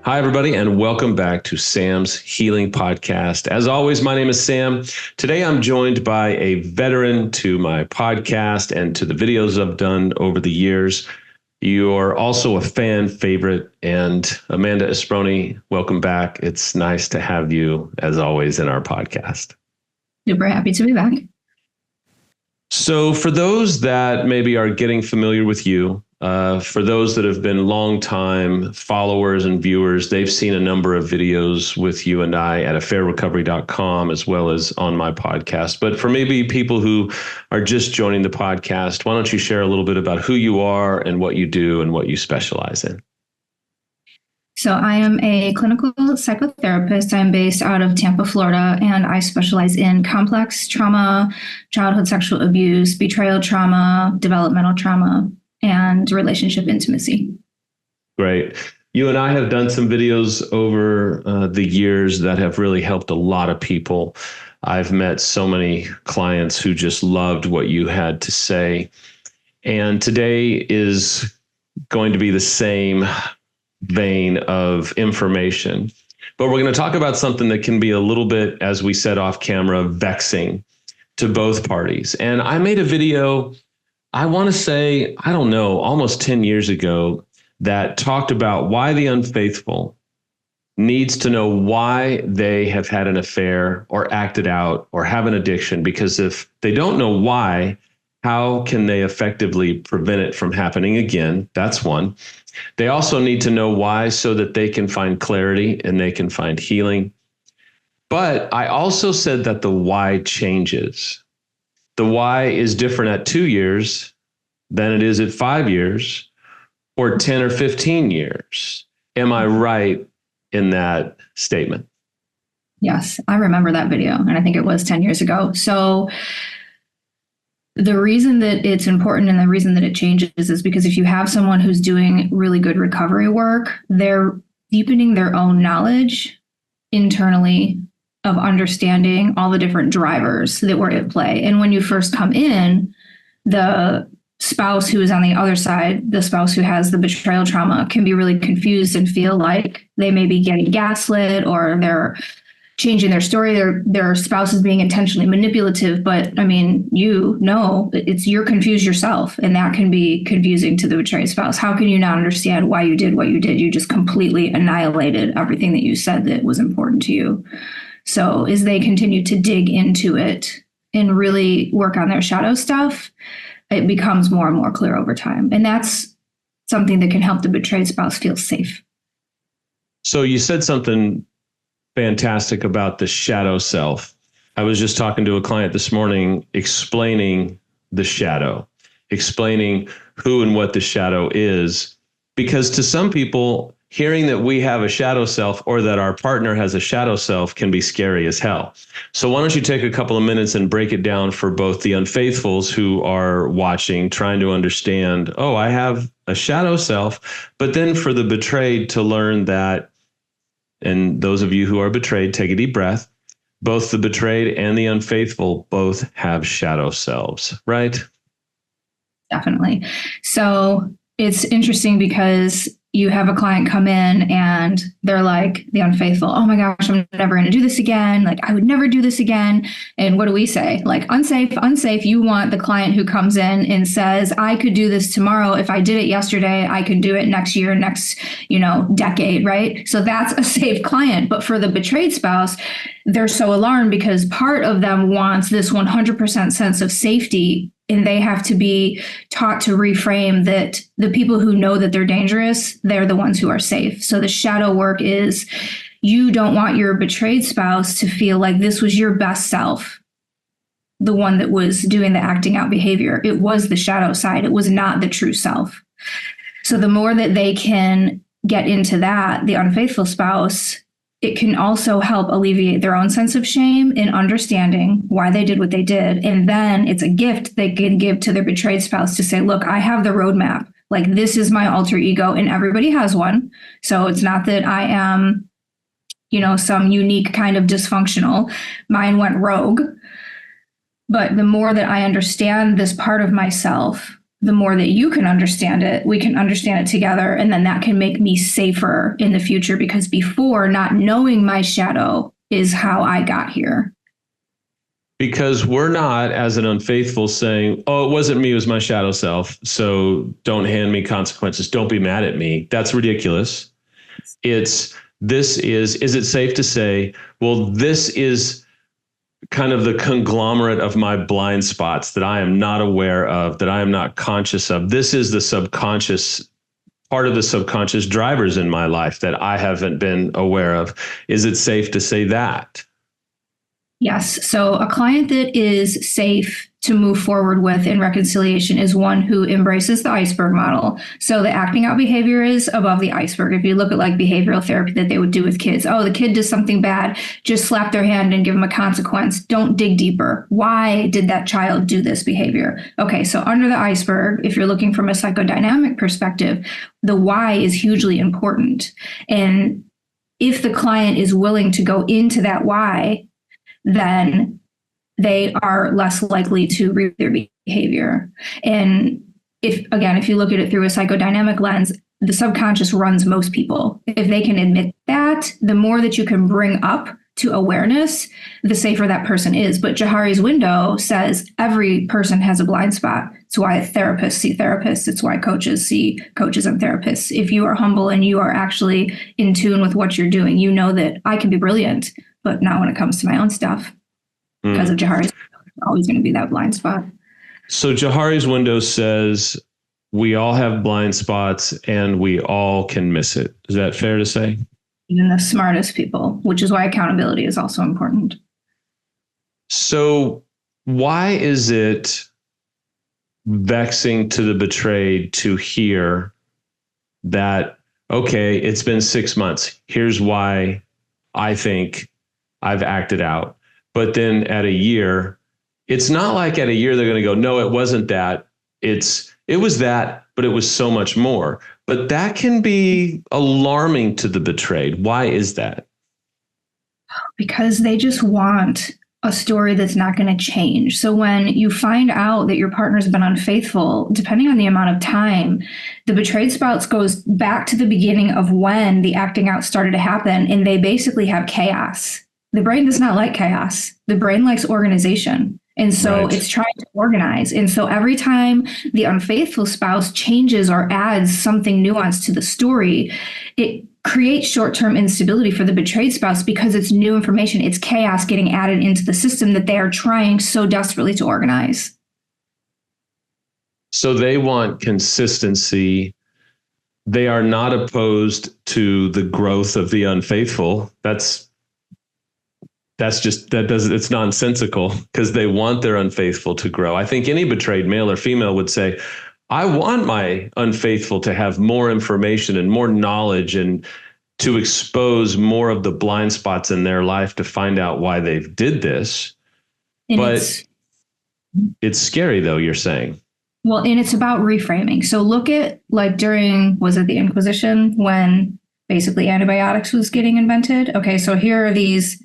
Hi, everybody, and welcome back to Sam's Healing Podcast. As always, my name is Sam. Today, I'm joined by a veteran to my podcast and to the videos I've done over the years. You're also a fan favorite, and Amanda Asproni, welcome back. It's nice to have you, as always, in our podcast. Super happy to be back. So for those that maybe are getting familiar with you, for those that have been longtime followers and viewers, they've seen a number of videos with you and I at affairrecovery.com as well as on my podcast. But for maybe people who are just joining the podcast, why don't you share a little bit about who you are and what you do and what you specialize in? So I am a clinical psychotherapist. I'm based out of Tampa, Florida, and I specialize in complex trauma, childhood sexual abuse, betrayal trauma, developmental trauma, and relationship intimacy. Great. You and I have done some videos over the years that have really helped a lot of people. I've met so many clients who just loved what you had to say. And today is going to be the same vein of information. But we're going to talk about something that can be a little bit, as we said off camera, vexing to both parties. And I made a video, I want to say, I don't know, almost 10 years ago, that talked about why the unfaithful needs to know why they have had an affair or acted out or have an addiction. Because if they don't know why, how can they effectively prevent it from happening again? That's one. They also need to know why so that they can find clarity and they can find healing. But I also said that the why changes. The why is different at 2 years than it is at 5 years or 10 or 15 years. Am I right in that statement? Yes, I remember that video, and I think it was 10 years ago. So the reason that it's important and the reason that it changes is because if you have someone who's doing really good recovery work, they're deepening their own knowledge internally of understanding all the different drivers that were at play. And when you first come in, the spouse who is on the other side, the spouse who has the betrayal trauma, can be really confused and feel like they may be getting gaslit or they're changing their story, their spouse is being intentionally manipulative. But I mean, you're confused yourself, and that can be confusing to the betrayed spouse. How can you not understand why you did what you did? You just completely annihilated everything that you said that was important to you. So as they continue to dig into it and really work on their shadow stuff, it becomes more and more clear over time. And that's something that can help the betrayed spouse feel safe. So you said something fantastic about the shadow self. I was just talking to a client this morning, explaining the shadow, explaining who and what the shadow is, because to some people, hearing that we have a shadow self or that our partner has a shadow self can be scary as hell. So why don't you take a couple of minutes and break it down for both the unfaithfuls who are watching, trying to understand, oh, I have a shadow self, but then for the betrayed to learn that, and those of you who are betrayed, take a deep breath. Both the betrayed and the unfaithful both have shadow selves, right? Definitely. So it's interesting because you have a client come in and they're like, the unfaithful, oh my gosh, I'm never going to do this again. Like, I would never do this again. And what do we say? Like, unsafe. You want the client who comes in and says, I could do this tomorrow. If I did it yesterday, I can do it next year, next, decade, right? So that's a safe client. But for the betrayed spouse, they're so alarmed because part of them wants this 100% sense of safety. And they have to be taught to reframe that the people who know that they're dangerous, they're the ones who are safe. So the shadow work is, you don't want your betrayed spouse to feel like this was your best self, the one that was doing the acting out behavior. It was the shadow side. It was not the true self. So the more that they can get into that, the unfaithful spouse, it can also help alleviate their own sense of shame in understanding why they did what they did. And then it's a gift they can give to their betrayed spouse to say, look, I have the roadmap. Like, this is my alter ego, and everybody has one. So it's not that I am, some unique kind of dysfunctional. Mine went rogue. But the more that I understand this part of myself, the more that you can understand it, we can understand it together. And then that can make me safer in the future, because before, not knowing my shadow is how I got here. Because we're not, as an unfaithful, saying, oh, it wasn't me, it was my shadow self, so don't hand me consequences, don't be mad at me. That's ridiculous. Is it safe to say, well, this is kind of the conglomerate of my blind spots that I am not aware of, that I am not conscious of. This is the subconscious part of the subconscious drivers in my life that I haven't been aware of. Is it safe to say that? Yes. So a client that is safe to move forward with in reconciliation is one who embraces the iceberg model. So the acting out behavior is above the iceberg. If you look at like behavioral therapy that they would do with kids, oh, the kid does something bad, just slap their hand and give them a consequence. Don't dig deeper. Why did that child do this behavior? Okay, so under the iceberg, if you're looking from a psychodynamic perspective, the why is hugely important. And if the client is willing to go into that why, then they are less likely to repeat their behavior. And if you look at it through a psychodynamic lens, the subconscious runs most people. If they can admit that, the more that you can bring up to awareness, the safer that person is. But Johari's window says every person has a blind spot. It's why therapists see therapists. It's why coaches see coaches and therapists. If you are humble and you are actually in tune with what you're doing, you know that I can be brilliant, but not when it comes to my own stuff. Because of Johari's window, there's always going to be that blind spot. So Johari's window says we all have blind spots and we all can miss it. Is that fair to say? Even the smartest people, which is why accountability is also important. So why is it vexing to the betrayed to hear that, okay, it's been 6 months. Here's why I think I've acted out. But then at a year, it's not like at a year they're going to go, no, it wasn't that. It was that, but it was so much more. But that can be alarming to the betrayed. Why is that? Because they just want a story that's not going to change. So when you find out that your partner's been unfaithful, depending on the amount of time, the betrayed spouse goes back to the beginning of when the acting out started to happen, and they basically have chaos. The brain does not like chaos. The brain likes organization. And so It's trying to organize. And so every time the unfaithful spouse changes or adds something nuanced to the story, it creates short-term instability for the betrayed spouse because it's new information. It's chaos getting added into the system that they are trying so desperately to organize. So they want consistency. They are not opposed to the growth of the unfaithful. It's nonsensical because they want their unfaithful to grow. I think any betrayed male or female would say, I want my unfaithful to have more information and more knowledge and to expose more of the blind spots in their life to find out why they did this. And but it's scary, though, you're saying. Well, and it's about reframing. So look at like during, was it the Inquisition when basically antibiotics was getting invented? Okay, so here are these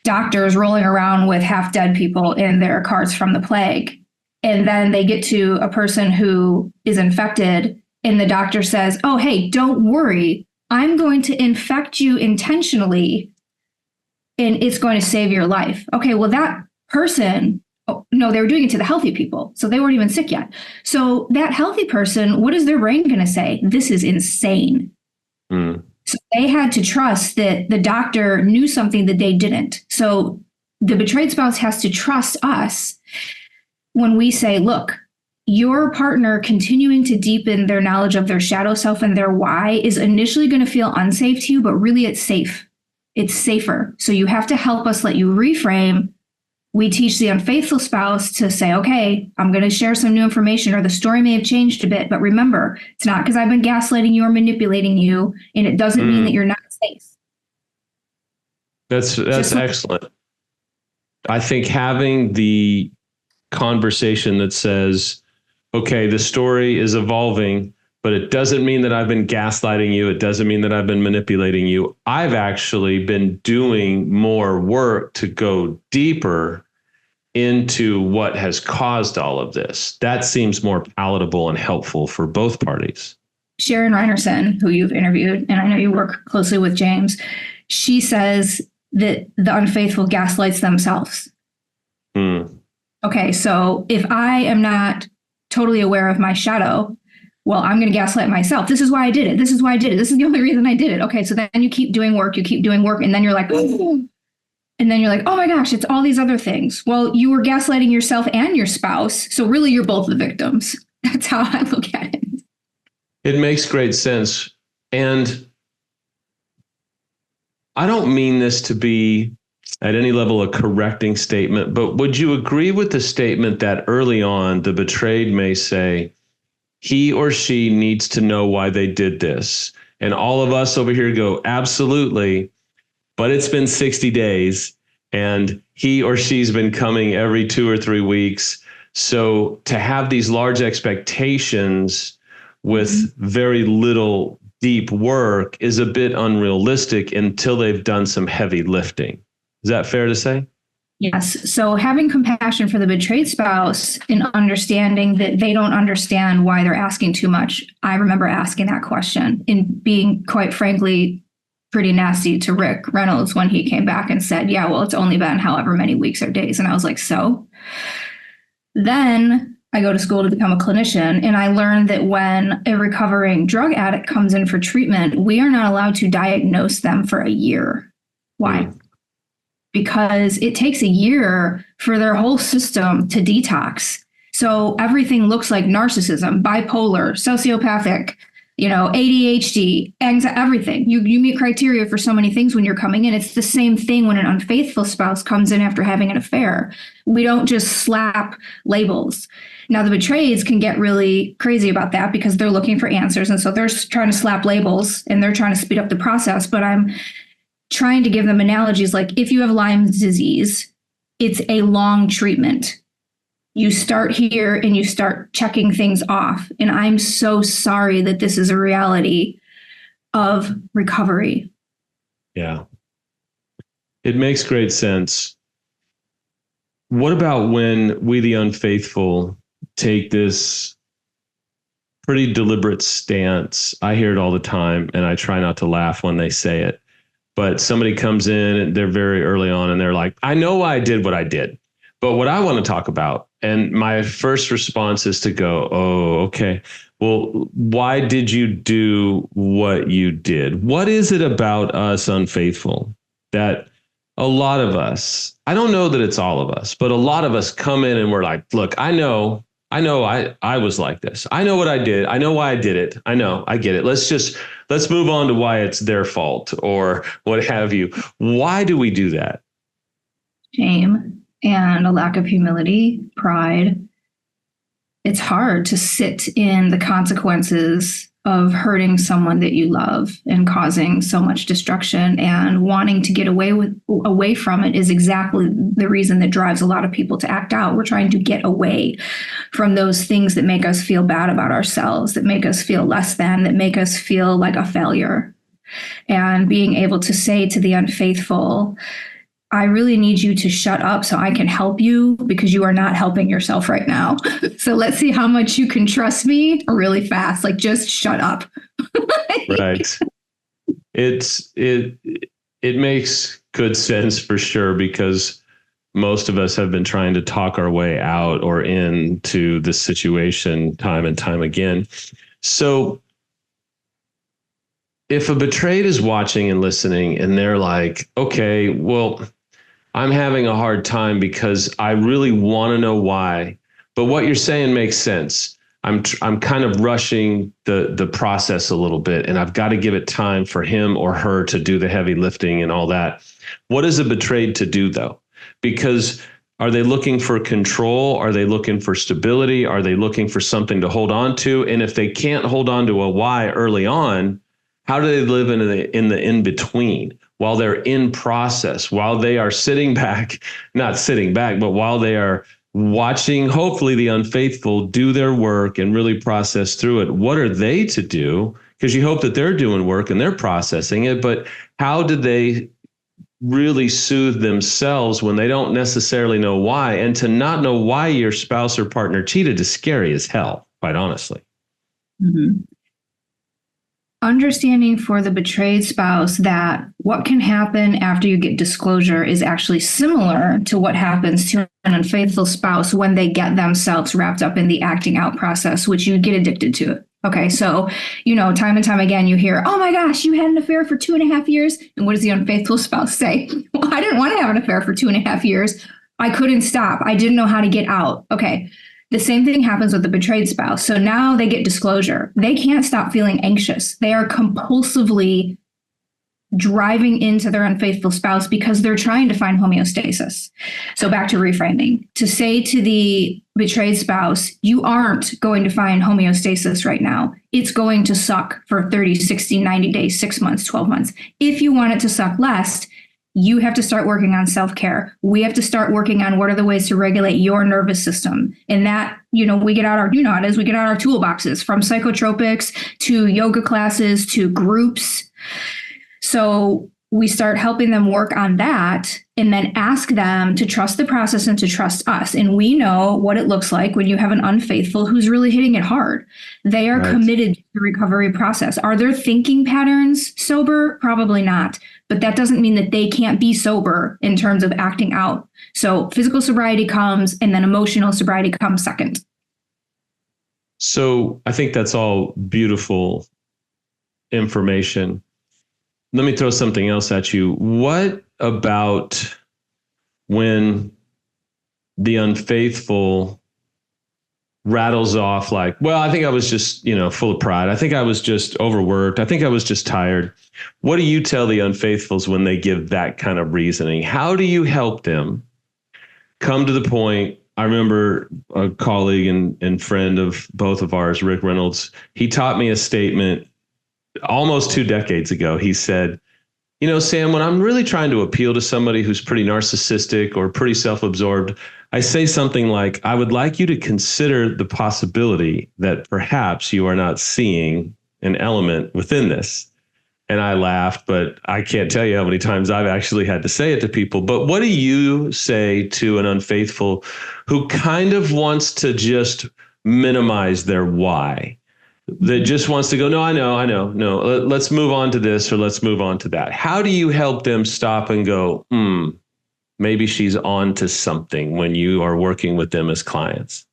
doctors rolling around with half dead people in their carts from the plague. And then they get to a person who is infected and the doctor says, oh, hey, don't worry. I'm going to infect you intentionally and it's going to save your life. Okay, well, that person, no, they were doing it to the healthy people. So they weren't even sick yet. So that healthy person, what is their brain going to say? This is insane. So they had to trust that the doctor knew something that they didn't. So the betrayed spouse has to trust us when we say, look, your partner continuing to deepen their knowledge of their shadow self and their why is initially going to feel unsafe to you, but really it's safe. It's safer. So you have to help us let you reframe. We teach the unfaithful spouse to say, okay, I'm going to share some new information, or the story may have changed a bit, but remember, it's not because I've been gaslighting you or manipulating you, and it doesn't mean that you're not safe. That's excellent. I think having the conversation that says, okay, the story is evolving, but it doesn't mean that I've been gaslighting you. It doesn't mean that I've been manipulating you. I've actually been doing more work to go deeper into what has caused all of this. That seems more palatable and helpful for both parties. Sharon Reinerson, who you've interviewed, and I know you work closely with James, she says that the unfaithful gaslights themselves. Okay, so if I am not totally aware of my shadow, well, I'm going to gaslight myself. This is why I did it. This is why I did it. This is the only reason I did it. Okay, so then you keep doing work, and then you're like, oh, and then you're like, oh my gosh, it's all these other things. Well, you were gaslighting yourself and your spouse, so really you're both the victims. That's how I look at it. It makes great sense. And I don't mean this to be at any level a correcting statement, but would you agree with the statement that early on the betrayed may say, he or she needs to know why they did this? And all of us over here go, absolutely. But it's been 60 days and he or she's been coming every 2 or 3 weeks. So to have these large expectations with very little deep work is a bit unrealistic until they've done some heavy lifting. Is that fair to say? Yes. So having compassion for the betrayed spouse and understanding that they don't understand why they're asking too much. I remember asking that question and being, quite frankly, pretty nasty to Rick Reynolds when he came back and said, yeah, well, it's only been however many weeks or days. And I was like, so? Then I go to school to become a clinician, and I learned that when a recovering drug addict comes in for treatment, we are not allowed to diagnose them for a year. Why? Because it takes a year for their whole system to detox. So everything looks like narcissism, bipolar, sociopathic, ADHD, anxiety, everything. You meet criteria for so many things when you're coming in. It's the same thing when an unfaithful spouse comes in after having an affair. We don't just slap labels. Now, the betrayeds can get really crazy about that because they're looking for answers. And so they're trying to slap labels and they're trying to speed up the process. But I'm trying to give them analogies like if you have Lyme's disease, it's a long treatment. You start here and you start checking things off. And I'm so sorry that this is a reality of recovery. Yeah. It makes great sense. What about when we, the unfaithful, take this pretty deliberate stance? I hear it all the time, and I try not to laugh when they say it. But somebody comes in and they're very early on and they're like, I know why I did what I did, but what I want to talk about. And my first response is to go, oh, okay. Well, why did you do what you did? What is it about us unfaithful that a lot of us, I don't know that it's all of us, but a lot of us come in and we're like, look, I know I was like this. I know what I did. I know why I did it. I know, I get it. Let's move on to why it's their fault or what have you. Why do we do that? Shame and a lack of humility, pride. It's hard to sit in the consequences of hurting someone that you love and causing so much destruction, and wanting to get away from it is exactly the reason that drives a lot of people to act out. We're trying to get away from those things that make us feel bad about ourselves, that make us feel less than, that make us feel like a failure. And being able to say to the unfaithful, I really need you to shut up so I can help you because you are not helping yourself right now. So let's see how much you can trust me really fast. Like, just shut up. Right. It makes good sense for sure, because most of us have been trying to talk our way out or into this situation time and time again. So if a betrayed is watching and listening and they're like, okay, well, I'm having a hard time because I really want to know why, but what you're saying makes sense. I'm kind of rushing the process a little bit, and I've got to give it time for him or her to do the heavy lifting and all that. What is a betrayed to do though? Because are they looking for control? Are they looking for stability? Are they looking for something to hold on to? And if they can't hold on to a why early on, how do they live in the in-between while they're in process, while they are sitting back, not sitting back, but while they are watching, hopefully, the unfaithful do their work and really process through it. What are they to do? Because you hope that they're doing work and they're processing it, but how do they really soothe themselves when they don't necessarily know why? And to not know why your spouse or partner cheated is scary as hell, quite honestly. Mm-hmm. Understanding for the betrayed spouse that what can happen after you get disclosure is actually similar to what happens to an unfaithful spouse when they get themselves wrapped up in the acting out process, which you get addicted to it. Okay, so, time and time again, you hear, oh my gosh, you had an affair for 2.5 years. And what does the unfaithful spouse say? Well, I didn't want to have an affair for 2.5 years. I couldn't stop. I didn't know how to get out. Okay. The same thing happens with the betrayed spouse. So now they get disclosure. They can't stop feeling anxious. They are compulsively driving into their unfaithful spouse because they're trying to find homeostasis. So back to reframing. To say to the betrayed spouse, you aren't going to find homeostasis right now. It's going to suck for 30, 60, 90 days, 6 months, 12 months. If you want it to suck less, you have to start working on self-care. We have to start working on what are the ways to regulate your nervous system. And that, we get out our, we get out our toolboxes, from psychotropics to yoga classes to groups. So we start helping them work on that and then ask them to trust the process and to trust us. And we know what it looks like when you have an unfaithful who's really hitting it hard. They are committed to the recovery process. Are their thinking patterns sober? Probably not. But that doesn't mean that they can't be sober in terms of acting out. So physical sobriety comes, and then emotional sobriety comes second. So I think that's all beautiful information. Let me throw something else at you. What about when the unfaithful rattles off like, well, I think I was just, full of pride. I think I was just overworked. I think I was just tired. What do you tell the unfaithfuls when they give that kind of reasoning? How do you help them come to the point? I remember a colleague and friend of both of ours, Rick Reynolds, he taught me a statement almost 2 decades ago. He said, Sam, when I'm really trying to appeal to somebody who's pretty narcissistic or pretty self-absorbed, I say something like, I would like you to consider the possibility that perhaps you are not seeing an element within this. And I laughed, but I can't tell you how many times I've actually had to say it to people. But what do you say to an unfaithful who kind of wants to just minimize their why? That just wants to go, no, I know. No, let's move on to this or let's move on to that. How do you help them stop and go, maybe she's on to something when you are working with them as clients?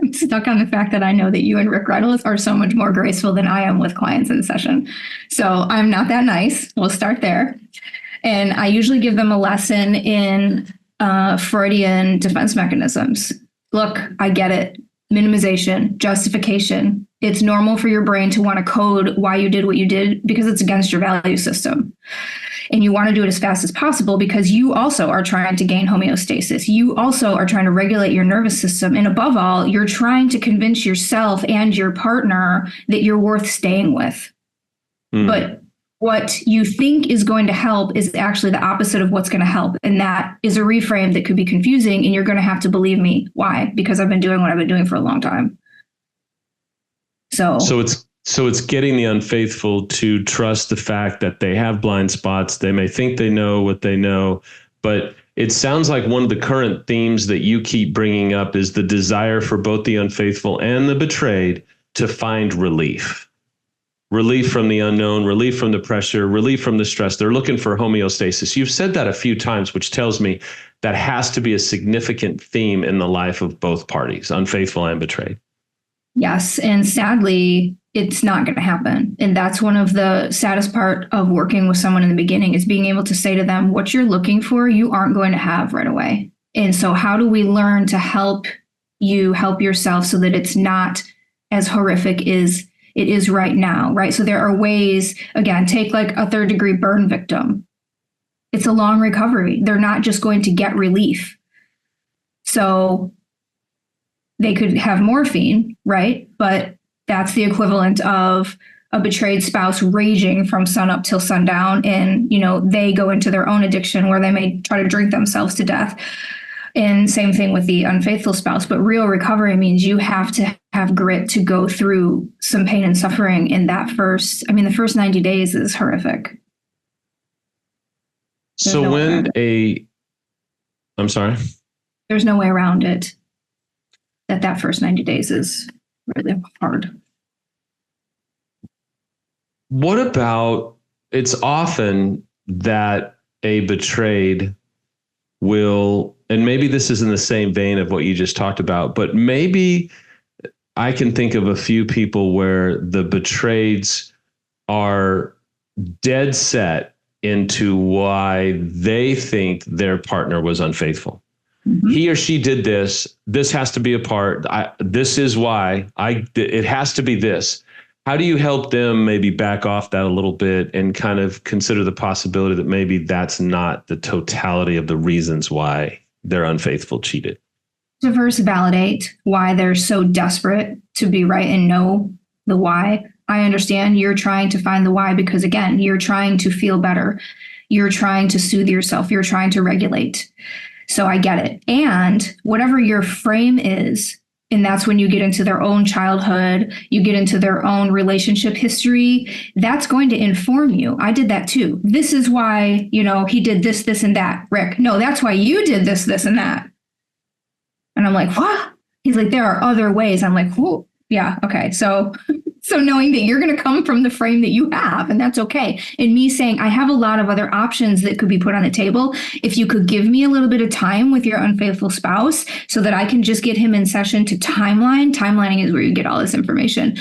I'm stuck on the fact that I know that you and Rick Reynolds are so much more graceful than I am with clients in session. So I'm not that nice. We'll start there. And I usually give them a lesson in Freudian defense mechanisms. Look, I get it. Minimization, justification. It's normal for your brain to want to code why you did what you did because it's against your value system. And you want to do it as fast as possible because you also are trying to gain homeostasis. You also are trying to regulate your nervous system. And above all, you're trying to convince yourself and your partner that you're worth staying with. But what you think is going to help is actually the opposite of what's going to help. And that is a reframe that could be confusing. And you're going to have to believe me. Why? Because I've been doing what I've been doing for a long time. So it's getting the unfaithful to trust the fact that they have blind spots. They may think they know what they know, but it sounds like one of the current themes that you keep bringing up is the desire for both the unfaithful and the betrayed to find relief. Relief from the unknown, relief from the pressure, relief from the stress. They're looking for homeostasis. You've said that a few times, which tells me that has to be a significant theme in the life of both parties, unfaithful and betrayed. Yes. And sadly, it's not going to happen. And that's one of the saddest part of working with someone in the beginning is being able to say to them, what you're looking for, you aren't going to have right away. And so how do we learn to help you help yourself so that it's not as horrific as it is right now, right? So there are ways, again, take like a 3rd-degree burn victim. It's a long recovery. They're not just going to get relief. So they could have morphine, right? But that's the equivalent of a betrayed spouse raging from sun up till sundown. And, they go into their own addiction where they may try to drink themselves to death. And same thing with the unfaithful spouse. But real recovery means you have to have grit to go through some pain and suffering in that the first 90 days is horrific. So I'm sorry. There's no way around it. That first 90 days is really hard. What about, it's often that a betrayed will, and maybe this is in the same vein of what you just talked about, but maybe I can think of a few people where the betrayeds are dead set into why they think their partner was unfaithful. Mm-hmm. He or she did this. This has to be a part. This is why it has to be this. How do you help them maybe back off that a little bit and kind of consider the possibility that maybe that's not the totality of the reasons why they're unfaithful, cheated? To first validate why they're so desperate to be right and know the why. I understand you're trying to find the why because, again, you're trying to feel better. You're trying to soothe yourself. You're trying to regulate. So I get it. And whatever your frame is, and that's when you get into their own childhood, you get into their own relationship history, that's going to inform you. I did that too. This is why, he did this, this, and that. Rick, no, that's why you did this, this, and that. And I'm like, what? He's like, there are other ways. I'm like, whoa, yeah, okay. So knowing that you're going to come from the frame that you have, and that's okay. And me saying, I have a lot of other options that could be put on the table. If you could give me a little bit of time with your unfaithful spouse so that I can just get him in session to timeline. Timelining is where you get all this information.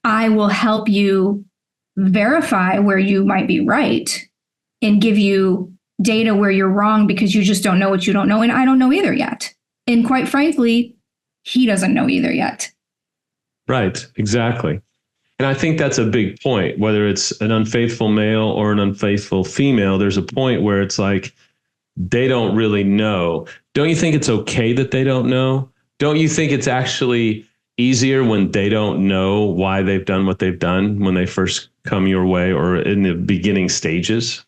I will help you verify where you might be right and give you data where you're wrong because you just don't know what you don't know. And I don't know either yet. And quite frankly, he doesn't know either yet. Right, exactly. And I think that's a big point, whether it's an unfaithful male or an unfaithful female, there's a point where it's like, they don't really know. Don't you think it's okay that they don't know? Don't you think it's actually easier when they don't know why they've done what they've done when they first come your way or in the beginning stages?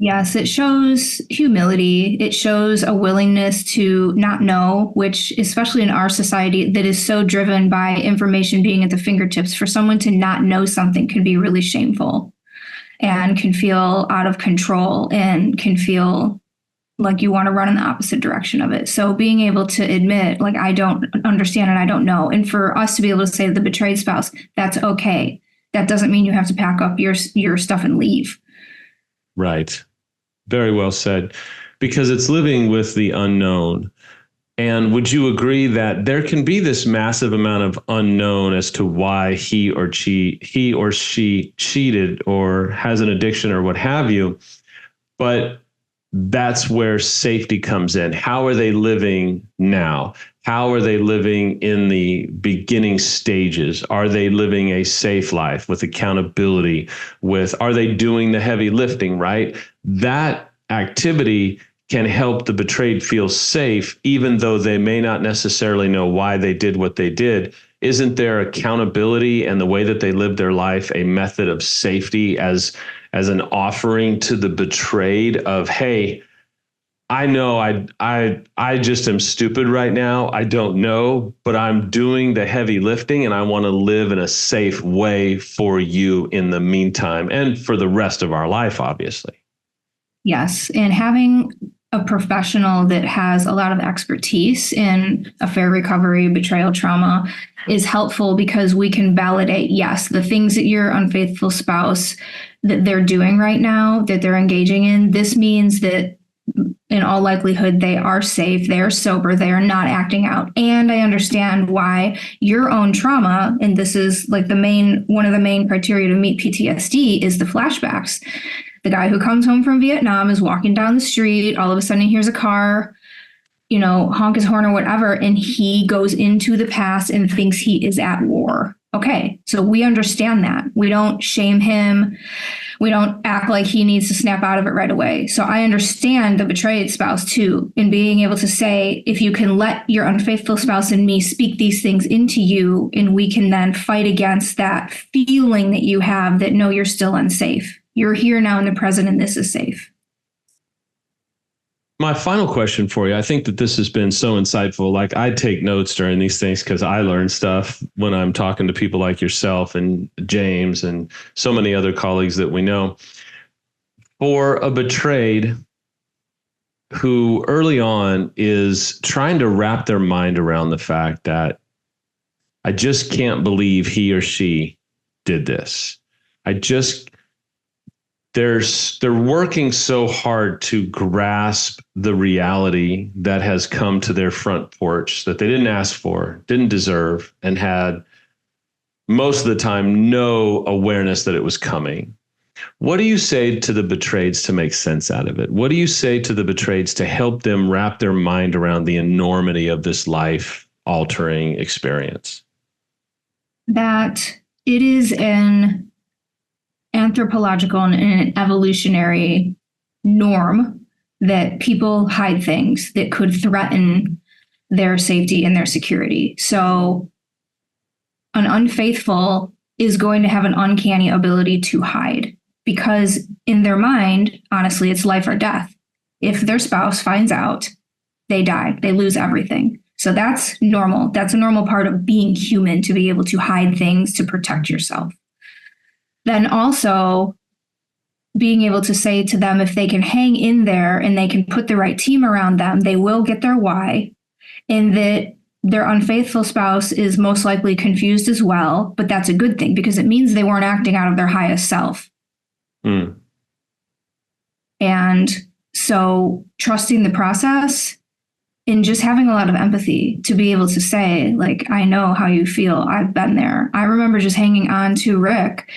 Yes, it shows humility. It shows a willingness to not know, which, especially in our society that is so driven by information being at the fingertips, for someone to not know something can be really shameful and can feel out of control and can feel like you want to run in the opposite direction of it. So being able to admit, like, I don't understand and I don't know. And for us to be able to say to the betrayed spouse, that's okay. That doesn't mean you have to pack up your stuff and leave. Right. Very well said, because it's living with the unknown. And would you agree that there can be this massive amount of unknown as to why he or she cheated or has an addiction or what have you? But that's where safety comes in. How are they living now? How are they living in the beginning stages? Are they living a safe life with accountability? Are they doing the heavy lifting, right? That activity can help the betrayed feel safe, even though they may not necessarily know why they did what they did. Isn't their accountability and the way that they live their life a method of safety as an offering to the betrayed of, hey, I know I just am stupid right now. I don't know, but I'm doing the heavy lifting and I want to live in a safe way for you in the meantime and for the rest of our life, obviously. Yes. And having a professional that has a lot of expertise in affair recovery, betrayal trauma is helpful because we can validate, yes, the things that your unfaithful spouse that they're doing right now, that they're engaging in, this means that in all likelihood, they are safe, they're sober, they are not acting out. And I understand why your own trauma, and this is like one of the main criteria to meet PTSD, is the flashbacks. The guy who comes home from Vietnam is walking down the street, all of a sudden he hears a car, honk his horn or whatever, and he goes into the past and thinks he is at war. Okay, so we understand that. We don't shame him. We don't act like he needs to snap out of it right away. So I understand the betrayed spouse too, in being able to say, if you can let your unfaithful spouse and me speak these things into you, and we can then fight against that feeling that you have that, no, you're still unsafe. You're here now in the present and this is safe. My final question for you, I think that this has been so insightful. Like I take notes during these things because I learn stuff when I'm talking to people like yourself and James and so many other colleagues that we know. For a betrayed who early on is trying to wrap their mind around the fact that I just can't believe he or she did this. I just they're working so hard to grasp the reality that has come to their front porch that they didn't ask for, didn't deserve, and had most of the time no awareness that it was coming. What do you say to the betrayeds to make sense out of it? What do you say to the betrayeds to help them wrap their mind around the enormity of this life altering experience? That it is an anthropological and an evolutionary norm that people hide things that could threaten their safety and their security. So an unfaithful is going to have an uncanny ability to hide because in their mind, honestly, it's life or death. If their spouse finds out, they die, they lose everything. So that's normal. That's a normal part of being human, to be able to hide things to protect yourself. Then also being able to say to them, if they can hang in there and they can put the right team around them, they will get their why, and that their unfaithful spouse is most likely confused as well. But that's a good thing because it means they weren't acting out of their highest self. And so trusting the process and just having a lot of empathy to be able to say, like, I know how you feel. I've been there. I remember just hanging on to Rick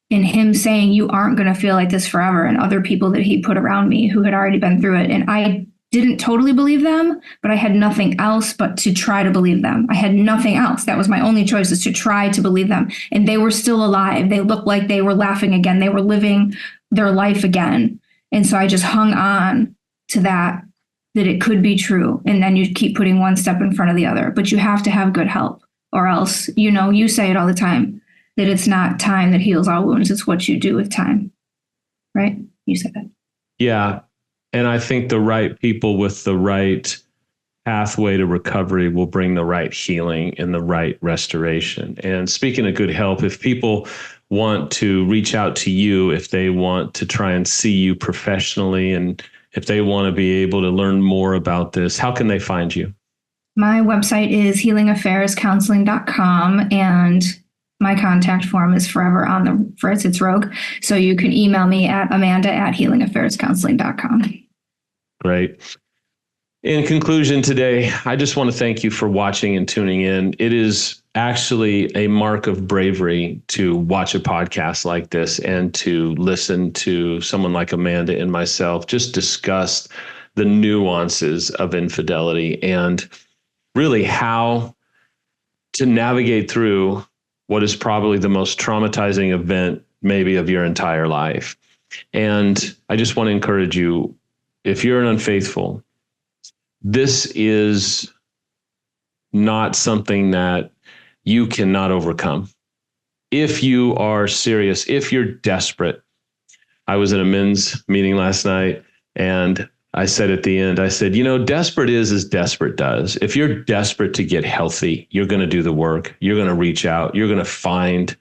and him saying, you aren't going to feel like this forever. And other people that he put around me who had already been through it. And I didn't totally believe them, but I had nothing else but to try to believe them. I had nothing else. That was my only choice, is to try to believe them. And they were still alive. They looked like they were laughing again. They were living their life again. And so I just hung on to that it could be true. And then you keep putting one step in front of the other, but you have to have good help, or else, you say it all the time, that it's not time that heals all wounds. It's what you do with time. Right? You said that. Yeah. And I think the right people with the right pathway to recovery will bring the right healing and the right restoration. And speaking of good help, if people want to reach out to you, if they want to try and see you professionally, and if they want to be able to learn more about this, how can they find you? My website is healingaffairscounseling.com, and my contact form is forever on the fritz. It's rogue. So you can email me at amanda@healingaffairscounseling.com. Great. In conclusion today, I just want to thank you for watching and tuning in. It is actually a mark of bravery to watch a podcast like this and to listen to someone like Amanda and myself just discuss the nuances of infidelity and really how to navigate through what is probably the most traumatizing event maybe of your entire life. And I just want to encourage you, if you're an unfaithful, this is not something that you cannot overcome. If you are serious, if you're desperate. I was in a men's meeting last night, and I said at the end, I said, desperate is as desperate does. If you're desperate to get healthy, you're going to do the work. You're going to reach out. You're going to find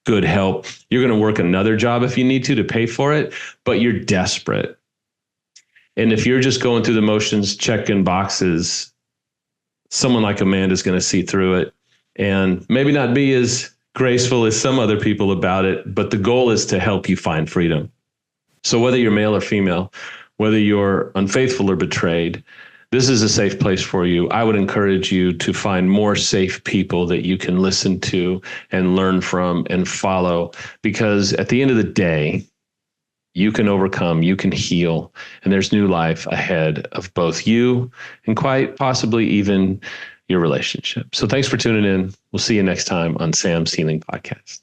good help. You're going to work another job if you need to pay for it, but you're desperate. And if you're just going through the motions, checking boxes, someone like Amanda is going to see through it and maybe not be as graceful as some other people about it, but the goal is to help you find freedom. So whether you're male or female, whether you're unfaithful or betrayed, this is a safe place for you. I would encourage you to find more safe people that you can listen to and learn from and follow, because at the end of the day, you can overcome, you can heal, and there's new life ahead of both you and quite possibly even your relationship. So thanks for tuning in. We'll see you next time on Sam's Healing Podcast.